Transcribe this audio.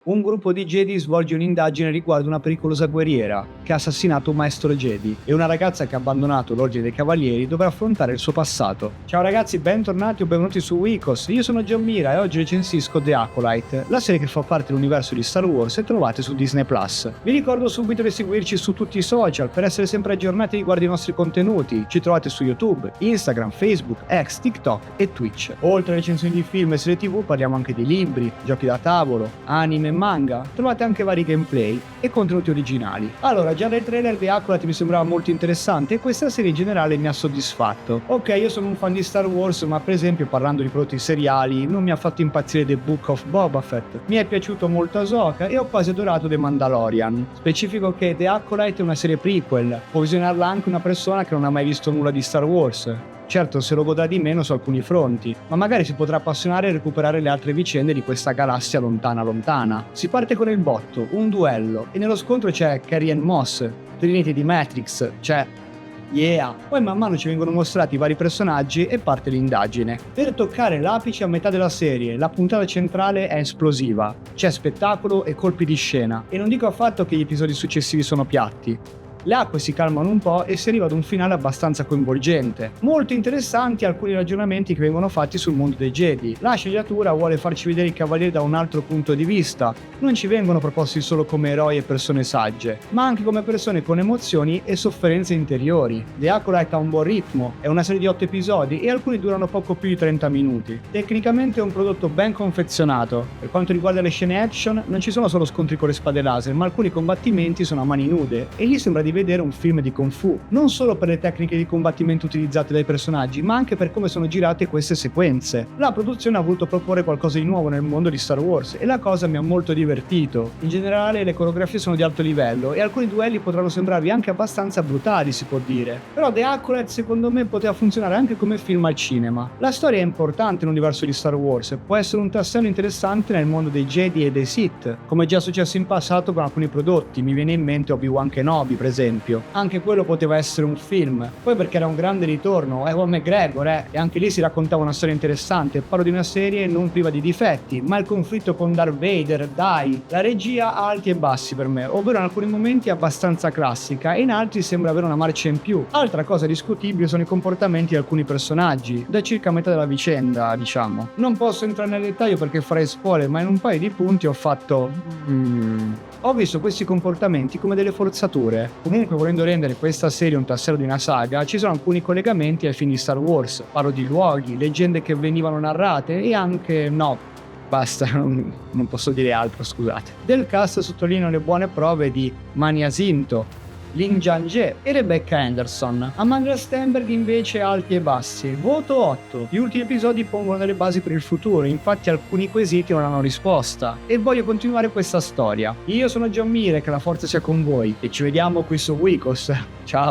Un gruppo di Jedi svolge un'indagine riguardo una pericolosa guerriera che ha assassinato un maestro Jedi e una ragazza che ha abbandonato l'Ordine dei Cavalieri dovrà affrontare il suo passato. Ciao ragazzi, bentornati o benvenuti su Wikos, io sono Gianmira e oggi recensisco The Acolyte, la serie che fa parte dell'universo di Star Wars e trovate su Disney+. Vi ricordo subito di seguirci su tutti i social per essere sempre aggiornati riguardo i nostri contenuti. Ci trovate su YouTube, Instagram, Facebook, X, TikTok e Twitch. Oltre alle recensioni di film e serie TV parliamo anche di libri, giochi da tavolo, anime, manga, trovate anche vari gameplay e contenuti originali. Allora, già dal trailer The Acolyte mi sembrava molto interessante e questa serie in generale mi ha soddisfatto. Ok, io sono un fan di Star Wars, ma per esempio parlando di prodotti seriali non mi ha fatto impazzire The Book of Boba Fett. Mi è piaciuto molto Ahsoka e ho quasi adorato The Mandalorian. Specifico che The Acolyte è una serie prequel, può visionarla anche una persona che non ha mai visto nulla di Star Wars. Certo, se lo godrà di meno su alcuni fronti, ma magari si potrà appassionare e recuperare le altre vicende di questa galassia lontana lontana. Si parte con il botto, un duello, e nello scontro c'è Carrie-Anne Moss, Trinity di Matrix, c'è yeah! Poi man mano ci vengono mostrati i vari personaggi e parte l'indagine. Per toccare l'apice a metà della serie, la puntata centrale è esplosiva, c'è spettacolo e colpi di scena, e non dico affatto che gli episodi successivi sono piatti. Le acque si calmano un po' e si arriva ad un finale abbastanza coinvolgente. Molto interessanti alcuni ragionamenti che vengono fatti sul mondo dei Jedi. La sceneggiatura vuole farci vedere i cavalieri da un altro punto di vista. Non ci vengono proposti solo come eroi e persone sagge, ma anche come persone con emozioni e sofferenze interiori. The Acolyte ha un buon ritmo, è una serie di 8 episodi e alcuni durano poco più di 30 minuti. Tecnicamente è un prodotto ben confezionato. Per quanto riguarda le scene action, non ci sono solo scontri con le spade laser, ma alcuni combattimenti sono a mani nude e gli sembra di vedere un film di Kung Fu, non solo per le tecniche di combattimento utilizzate dai personaggi, ma anche per come sono girate queste sequenze. La produzione ha voluto proporre qualcosa di nuovo nel mondo di Star Wars e la cosa mi ha molto divertito. In generale le coreografie sono di alto livello e alcuni duelli potranno sembrarvi anche abbastanza brutali, si può dire. Però The Acolyte secondo me poteva funzionare anche come film al cinema. La storia è importante nell'universo di Star Wars, può essere un tassello interessante nel mondo dei Jedi e dei Sith, come già successo in passato con alcuni prodotti, mi viene in mente Obi-Wan Kenobi per esempio. Anche quello poteva essere un film, poi perché era un grande ritorno, Ewan McGregor, e anche lì si raccontava una storia interessante. Parlo di una serie non priva di difetti, ma il conflitto con Darth Vader, dai, la regia ha alti e bassi per me, ovvero in alcuni momenti è abbastanza classica e in altri sembra avere una marcia in più. Altra cosa discutibile sono i comportamenti di alcuni personaggi, da circa metà della vicenda, diciamo. Non posso entrare nel dettaglio perché farei spoiler, ma in un paio di punti ho fatto ho visto questi comportamenti come delle forzature. Comunque, volendo rendere questa serie un tassello di una saga, ci sono alcuni collegamenti ai film di Star Wars. Parlo di luoghi, leggende che venivano narrate e anche basta, non posso dire altro, scusate. Del cast sottolineo le buone prove di Mania Zinto, Lin Jianje e Rebecca Anderson. Amanda Stenberg invece alti e bassi. Voto 8. Gli ultimi episodi pongono delle basi per il futuro, infatti alcuni quesiti non hanno risposta e voglio continuare questa storia. Io sono Gianmira, che la forza sia con voi e ci vediamo qui su Wikos. Ciao!